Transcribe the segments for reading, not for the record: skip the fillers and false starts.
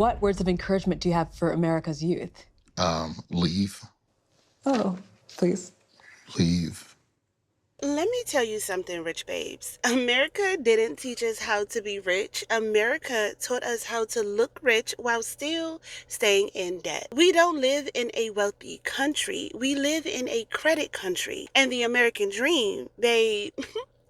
What words of encouragement do you have for America's youth? Leave. Oh, please. Leave. Let me tell you something, Rich Babes. America didn't teach us how to be rich. America taught us how to look rich while still staying in debt. We don't live in a wealthy country. We live in a credit country. And the American dream, babe,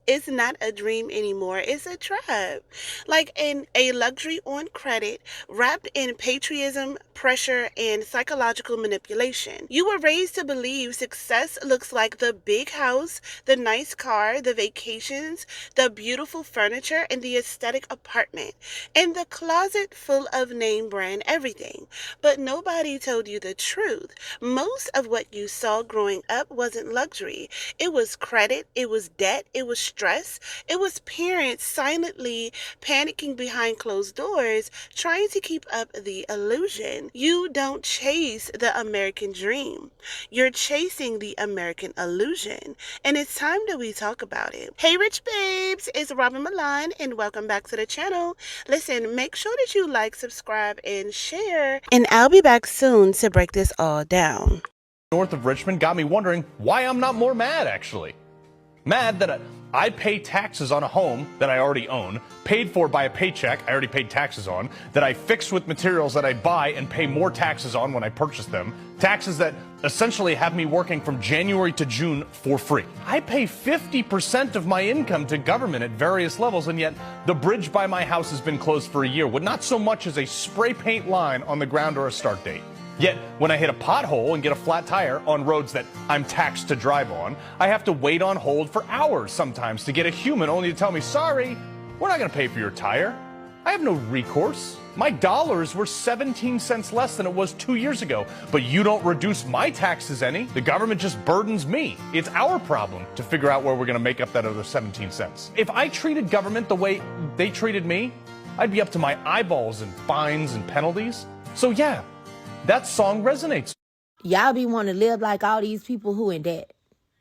it's not a dream anymore. It's a trap. Like a luxury on credit wrapped in patriotism, pressure, and psychological manipulation. You were raised to believe success looks like the big house, the nice car, the vacations, the beautiful furniture, and the aesthetic apartment, and the closet full of name brand everything. But nobody told you the truth. Most of what you saw growing up wasn't luxury. It was credit, it was debt, it was stress, it was parents silently panicking behind closed doors, trying to keep up the illusion. You don't chase the American dream. You're chasing the American illusion. And it's time that we talk about it. Hey, Rich Babes, it's Robin Milan, and welcome back to the channel. Listen, make sure that you like, subscribe, and share. And I'll be back soon to break this all down. North of Richmond got me wondering why I'm not more mad, actually. Mad that I pay taxes on a home that I already own, paid for by a paycheck I already paid taxes on, that I fix with materials that I buy and pay more taxes on when I purchase them, taxes that essentially have me working from January to June for free. I pay 50% of my income to government at various levels, and yet the bridge by my house has been closed for a year with not so much as a spray paint line on the ground or a start date. Yet, when I hit a pothole and get a flat tire on roads that I'm taxed to drive on, I have to wait on hold for hours sometimes to get a human only to tell me, sorry, we're not going to pay for your tire. I have no recourse. My dollars were 17 cents less than it was 2 years ago, but you don't reduce my taxes any. The government just burdens me. It's our problem to figure out where we're going to make up that other 17 cents. If I treated government the way they treated me, I'd be up to my eyeballs in fines and penalties. So yeah, that song resonates. Y'all be wanting to live like all these people who in debt.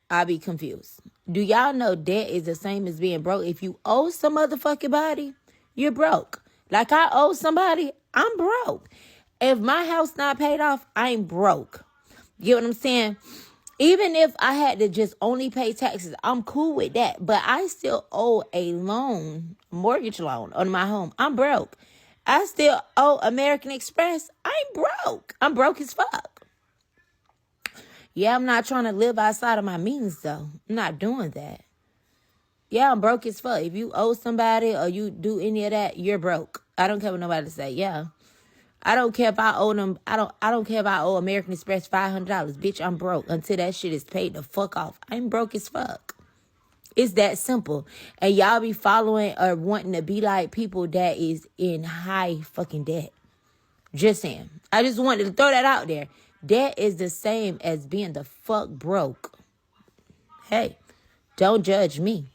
I be confused. Do y'all know debt is the same as being broke? If you owe some motherfucking body, you're broke. Like I owe somebody, I'm broke. If my house not paid off, I'm broke. You get what I'm saying? Even if I had to just only pay taxes, I'm cool with that. But I still owe a loan, mortgage loan on my home. I'm broke. I still owe American Express. I'm broke. I'm broke as fuck. Yeah, I'm not trying to live outside of my means, though. I'm not doing that. Yeah, I'm broke as fuck. If you owe somebody or you do any of that, you're broke. I don't care what nobody say. Yeah. I don't care if I owe them. I don't care if I owe American Express $500. Bitch, I'm broke until that shit is paid the fuck off. I'm broke as fuck. It's that simple. And y'all be following or wanting to be like people that is in high fucking debt. Just saying. I just wanted to throw that out there. Debt is the same as being the fuck broke. Hey, don't judge me.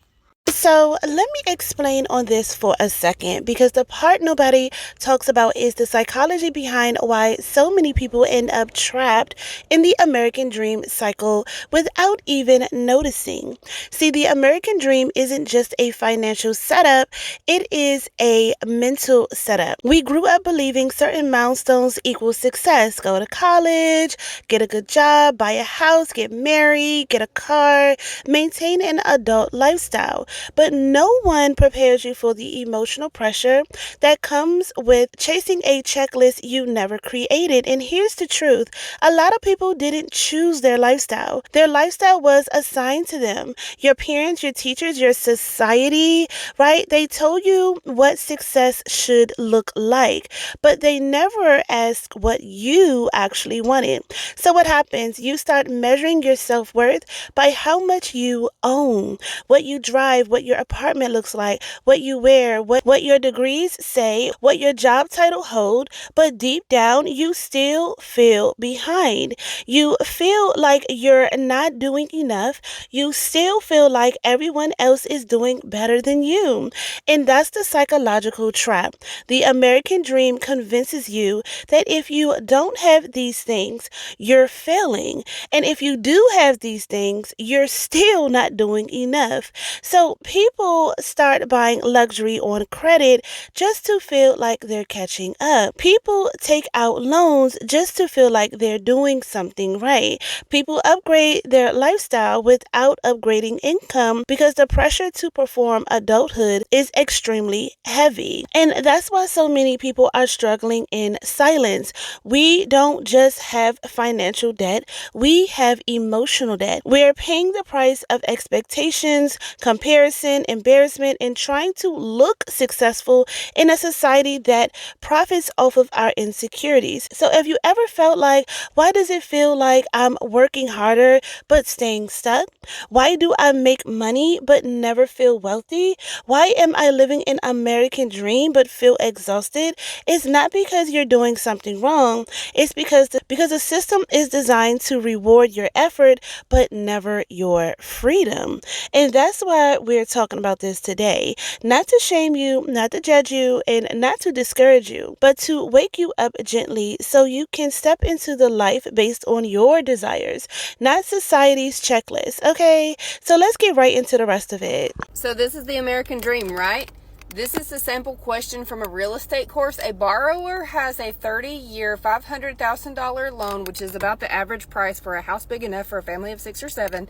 So let me explain on this for a second, because the part nobody talks about is the psychology behind why so many people end up trapped in the American dream cycle without even noticing. See, the American dream isn't just a financial setup, it is a mental setup. We grew up believing certain milestones equal success. Go to college, get a good job, buy a house, get married, get a car, maintain an adult lifestyle. But no one prepares you for the emotional pressure that comes with chasing a checklist you never created. And here's the truth. A lot of people didn't choose their lifestyle. Their lifestyle was assigned to them. Your parents, your teachers, your society, right? They told you what success should look like, but they never asked what you actually wanted. So what happens? You start measuring your self-worth by how much you own, what you drive, what your apartment looks like, what you wear, what your degrees say, what your job title hold, but deep down you still feel behind. You feel like you're not doing enough. You still feel like everyone else is doing better than you. And that's the psychological trap. The American dream convinces you that if you don't have these things, you're failing. And if you do have these things, you're still not doing enough. So people start buying luxury on credit just to feel like they're catching up. People take out loans just to feel like they're doing something right. People upgrade their lifestyle without upgrading income because the pressure to perform adulthood is extremely heavy. And that's why so many people are struggling in silence. We don't just have financial debt, we have emotional debt. We're paying the price of expectations, comparison, embarrassment, and trying to look successful in a society that profits off of our insecurities. So if you ever felt like, why does it feel like I'm working harder but staying stuck? Why do I make money but never feel wealthy? Why am I living an American dream but feel exhausted? It's not because you're doing something wrong. It's because the system is designed to reward your effort but never your freedom. And that's why we're talking about this today. Not to shame you, not to judge you, and not to discourage you, but to wake you up gently so you can step into the life based on your desires, not society's checklist. Okay, so let's get right into the rest of it. So this is the American dream, right? This is a sample question from a real estate course. A borrower has a 30-year, $500,000 loan, which is about the average price for a house big enough for a family of 6 or 7,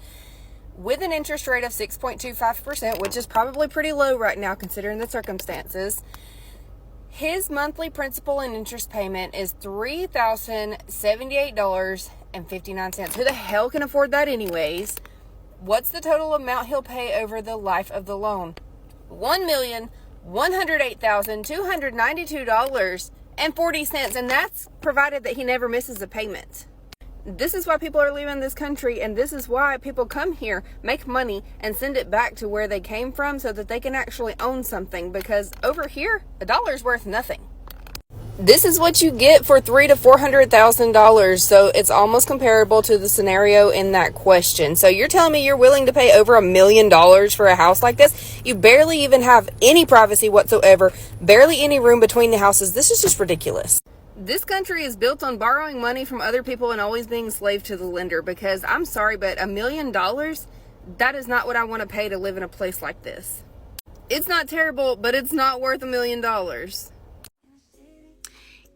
with an interest rate of 6.25%, which is probably pretty low right now considering the circumstances. His monthly principal and interest payment is $3,078.59. Who the hell can afford that anyways? What's the total amount he'll pay over the life of the loan? $1,108,292.40, and that's provided that he never misses a payment. This is why people are leaving this country, and this is why people come here, make money, and send it back to where they came from so that they can actually own something, because over here, a dollar's worth nothing. This is what you get for $300,000 to $400,000, so it's almost comparable to the scenario in that question. So you're telling me you're willing to pay over $1 million for a house like this? You barely even have any privacy whatsoever, barely any room between the houses. This is just ridiculous. This country is built on borrowing money from other people and always being slave to the lender, because I'm sorry, but $1 million, that is not what I want to pay to live in a place like this. It's not terrible, but it's not worth $1 million.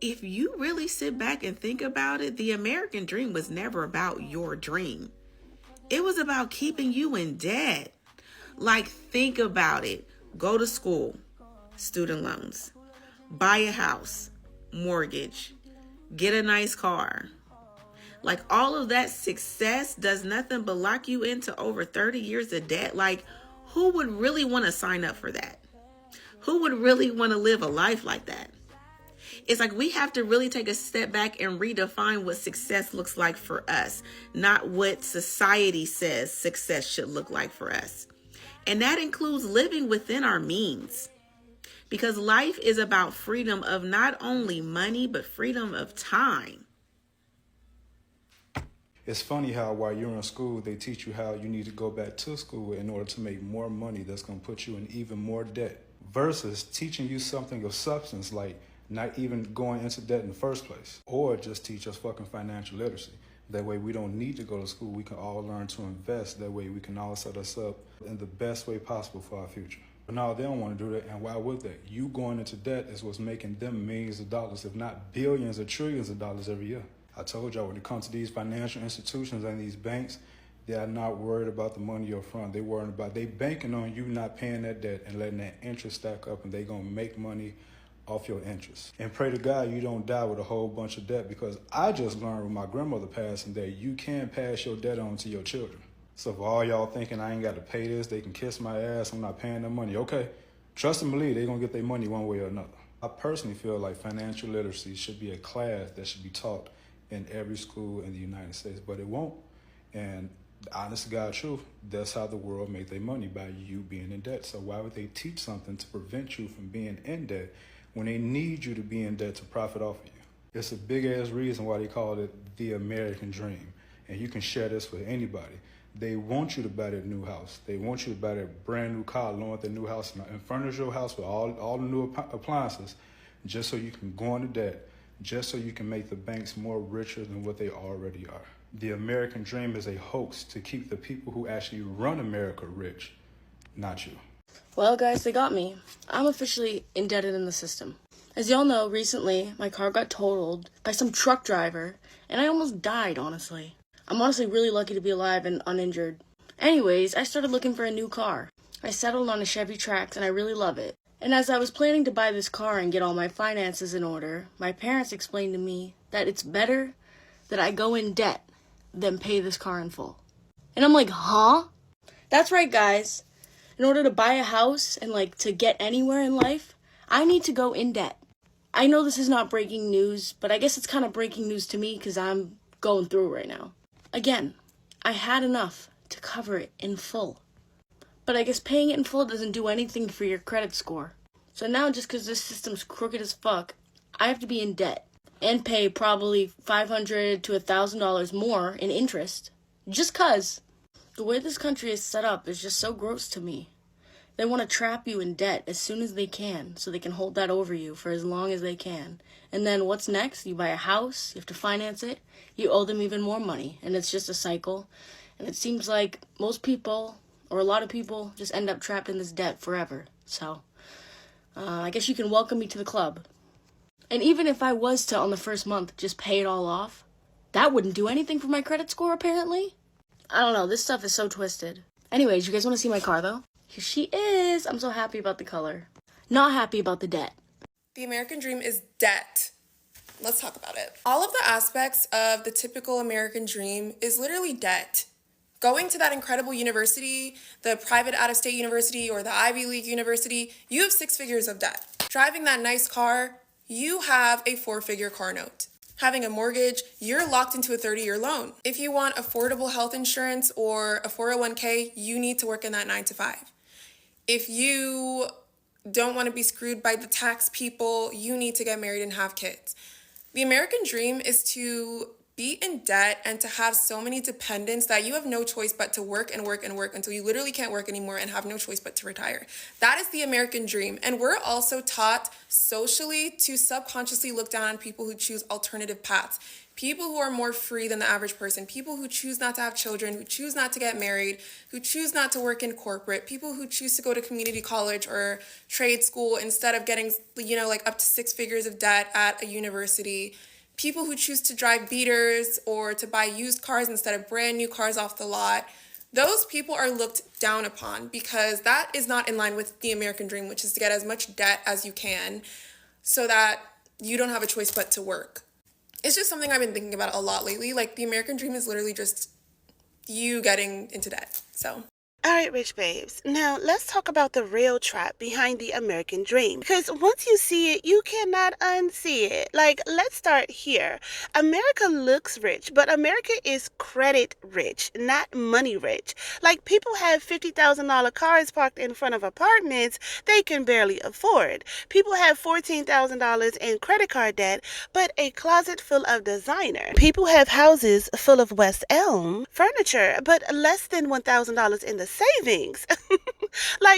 If you really sit back and think about it, the American dream was never about your dream. It was about keeping you in debt. Like, think about it. Go to school, student loans, buy a house, mortgage, get a nice car. Like, all of that success does nothing but lock you into over 30 years of debt. Like, who would really want to sign up for that? Who would really want to live a life like that? It's like we have to really take a step back and redefine what success looks like for us, not what society says success should look like for us. And that includes living within our means. Because life is about freedom of not only money, but freedom of time. It's funny how while you're in school, they teach you how you need to go back to school in order to make more money that's going to put you in even more debt, versus teaching you something of substance, like not even going into debt in the first place, or just teach us fucking financial literacy. That way we don't need to go to school. We can all learn to invest. That way we can all set us up in the best way possible for our future. But no, they don't want to do that, and why would they? You going into debt is what's making them millions of dollars, if not billions or trillions of dollars every year. I told y'all, when it comes to these financial institutions and these banks, they are not worried about the money up front. They worried about, they banking on you not paying that debt and letting that interest stack up, and they gonna make money off your interest. And pray to God you don't die with a whole bunch of debt, because I just learned with my grandmother passing that you can pass your debt on to your children. So for all y'all thinking I ain't got to pay this, they can kiss my ass, I'm not paying them money. Okay, trust and believe they're going to get their money one way or another. I personally feel like financial literacy should be a class that should be taught in every school in the United States, but it won't. And honest to God truth, that's how the world make their money, by you being in debt. So why would they teach something to prevent you from being in debt when they need you to be in debt to profit off of you? It's a big ass reason why they call it the American dream. And you can share this with anybody. They want you to buy that new house. They want you to buy that brand new car, along with that new house, and furnish your house with all the new appliances, just so you can go into debt, just so you can make the banks more richer than what they already are. The American dream is a hoax to keep the people who actually run America rich. not you. Well, guys, they got me. I'm officially indebted in the system. As y'all know, recently, my car got totaled by some truck driver, and I almost died, honestly. I'm honestly really lucky to be alive and uninjured. Anyways, I started looking for a new car. I settled on a Chevy Trax, and I really love it. And as I was planning to buy this car and get all my finances in order, my parents explained to me that it's better that I go in debt than pay this car in full. And I'm like, huh? That's right, guys. In order to buy a house and, to get anywhere in life, I need to go in debt. I know this is not breaking news, but I guess it's kind of breaking news to me because I'm going through it right now. Again, I had enough to cover it in full. But I guess paying it in full doesn't do anything for your credit score. So now, just because this system's crooked as fuck, I have to be in debt and pay probably $500 to $1,000 more in interest. Just because the way this country is set up is just so gross to me. They want to trap you in debt as soon as they can so they can hold that over you for as long as they can. And then what's next? You buy a house, you have to finance it, you owe them even more money, and it's just a cycle. And it seems like most people, or a lot of people, just end up trapped in this debt forever. So, I guess you can welcome me to the club. And even if I was to, on the first month, just pay it all off, that wouldn't do anything for my credit score, apparently. I don't know, this stuff is so twisted. Anyways, you guys want to see my car, though? Here she is. I'm so happy about the color. Not happy about the debt. The American dream is debt. Let's talk about it. All of the aspects of the typical American dream is literally debt. Going to that incredible university, the private out-of-state university or the Ivy League university, you have 6 figures of debt. Driving that nice car, you have a 4-figure car note. Having a mortgage, you're locked into a 30-year loan. If you want affordable health insurance or a 401k, you need to work in that 9 to 5. If you don't want to be screwed by the tax people, you need to get married and have kids. The American dream is to be in debt and to have so many dependents that you have no choice but to work and work and work until you literally can't work anymore and have no choice but to retire. That is the American dream. And we're also taught socially to subconsciously look down on people who choose alternative paths. People who are more free than the average person, people who choose not to have children, who choose not to get married, who choose not to work in corporate, people who choose to go to community college or trade school instead of getting, up to 6 figures of debt at a university. People who choose to drive beaters or to buy used cars instead of brand new cars off the lot. Those people are looked down upon because that is not in line with the American dream, which is to get as much debt as you can so that you don't have a choice but to work. It's just something I've been thinking about a lot lately. The American dream is literally just you getting into debt. So. All right, Rych Babes. Now, let's talk about the real trap behind the American dream. Because once you see it, you cannot unsee it. Let's start here. America looks rich, but America is credit rich, not money rich. People have $50,000 cars parked in front of apartments they can barely afford. People have $14,000 in credit card debt, but a closet full of designer. People have houses full of West Elm furniture, but less than $1,000 in the savings.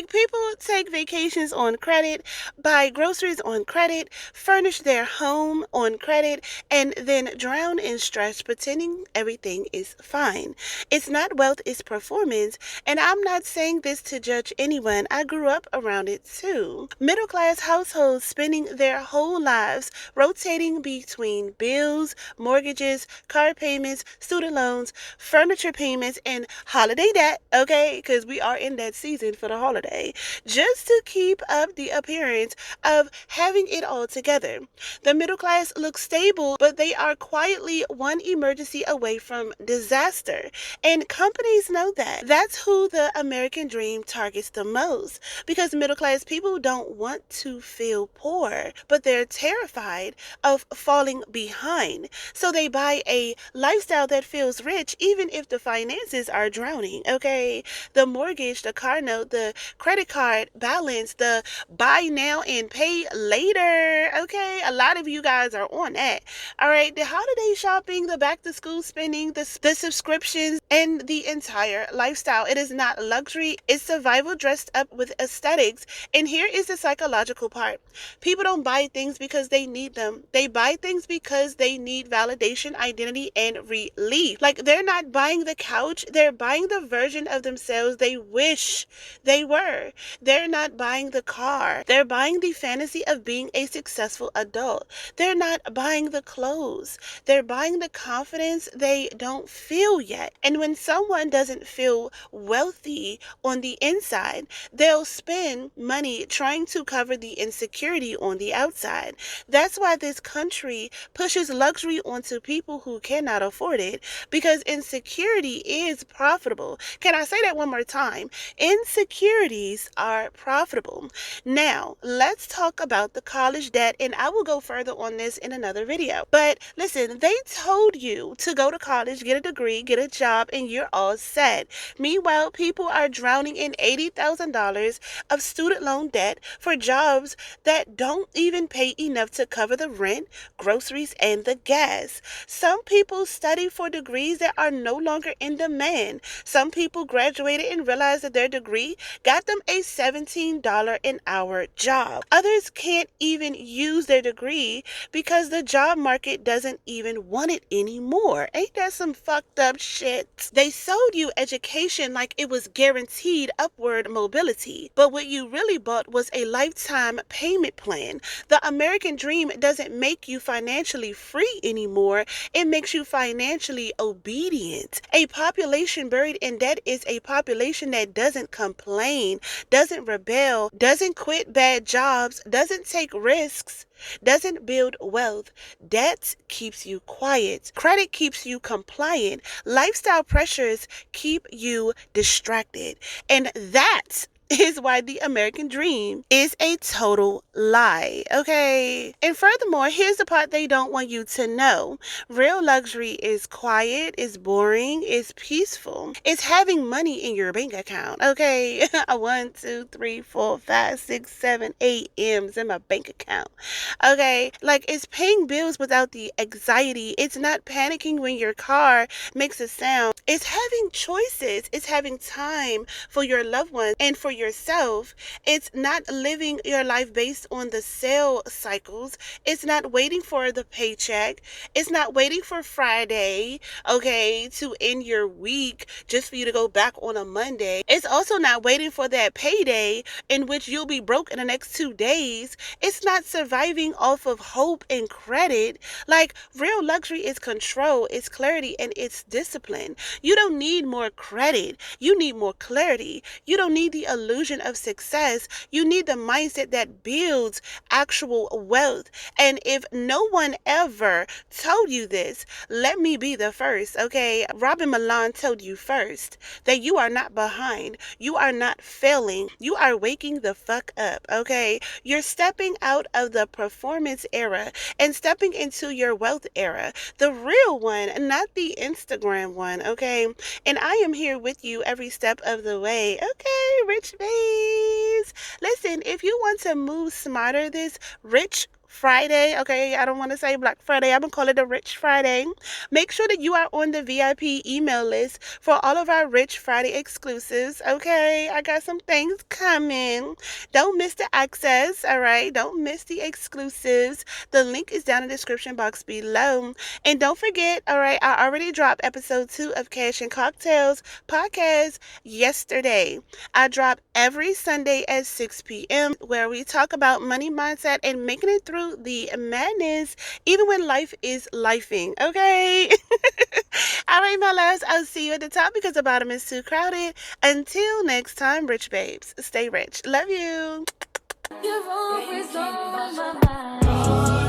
People take vacations on credit, buy groceries on credit, furnish their home on credit, and then drown in stress pretending everything is fine. It's not wealth, it's performance, and I'm not saying this to judge anyone. I grew up around it too. Middle class households spending their whole lives rotating between bills, mortgages, car payments, student loans, furniture payments, and holiday debt, okay? Because we are in that season for the holiday, just to keep up the appearance of having it all together. The middle class looks stable, but they are quietly one emergency away from disaster. And companies know that. That's who the American dream targets the most, because middle class people don't want to feel poor, but they're terrified of falling behind. So they buy a lifestyle that feels rich, even if the finances are drowning, okay? The mortgage, the car note, the credit card balance, the buy now and pay later, okay? A lot of you guys are on that. All right, the holiday shopping, the back to school spending, the subscriptions, and the entire lifestyle. It is not luxury, it's survival dressed up with aesthetics. And here is the psychological part. People don't buy things because they need them. They buy things because they need validation, identity, and relief. Like, they're not buying the couch, they're buying the version of themselves they wish they were. They're not buying the car, they're buying the fantasy of being a successful adult. They're not buying the clothes, they're buying the confidence they don't feel yet. And when someone doesn't feel wealthy on the inside, they'll spend money trying to cover the insecurity on the outside. That's why this country pushes luxury onto people who cannot afford it, because insecurity is profitable. Can I say that one more time? Insecurities are profitable. Now, let's talk about the college debt, and I will go further on this in another video. But listen, they told you to go to college, get a degree, get a job, and you're all set. Meanwhile, people are drowning in $80,000 of student loan debt for jobs that don't even pay enough to cover the rent, groceries, and the gas. Some people study for degrees that are no longer in demand. Some people graduated and realized that their degree got them a $17 an hour job. Others can't even use their degree because the job market doesn't even want it anymore. Ain't that some fucked up shit? They sold you education like it was guaranteed upward mobility, but what you really bought was a lifetime payment plan. The American dream doesn't make you financially free anymore. It makes you financially obedient. A population buried in debt is a population that doesn't complain, doesn't rebel, doesn't quit bad jobs, doesn't take risks, doesn't build wealth. Debt keeps you quiet. Credit keeps you compliant. Lifestyle pressures keep you distracted. And that is why the American dream is a total lie, okay? And furthermore, here's the part they don't want you to know. Real luxury is quiet, is boring, is peaceful. It's having money in your bank account, okay? 1, 2, 3, 4, 5, 6, 7, 8 M's in my bank account, okay? Like, it's paying bills without the anxiety. It's not panicking when your car makes a sound. It's having choices. It's having time for your loved ones and for yourself. It's not living your life based on the sale cycles. It's not waiting for the paycheck. It's not waiting for Friday, okay, to end your week just for you to go back on a Monday. It's also not waiting for that payday in which you'll be broke in the next 2 days. It's not surviving off of hope and credit. Like, real luxury is control, it's clarity, and it's discipline. You don't need more credit. You need more clarity. You don't need the illusion of success. You need the mindset that builds actual wealth. And if no one ever told you this, let me be the first, okay? Robin Milan told you first that you are not behind. You are not failing. You are waking the fuck up, okay? You're stepping out of the performance era and stepping into your wealth era. The real one, not the Instagram one, okay? And I am here with you every step of the way, okay, Rych Babes? Listen, if you want to move smarter this Rich Friday, okay, I don't want to say Black Friday, I'm gonna call it a Rich Friday. Make sure that you are on the VIP email list for all of our Rich Friday exclusives, okay? I got some things coming. Don't miss the access, all right? Don't miss the exclusives. The link is down in the description box below. And don't forget, all right, I already dropped episode 2 of Cash and Cocktails podcast yesterday. I drop every Sunday at 6 p.m. where we talk about money mindset and making it through the madness even when life is lifing, okay? All right, my loves, I'll see you at the top because the bottom is too crowded. Until next time, Rych Babes, stay rich. Love you. You're always on my mind.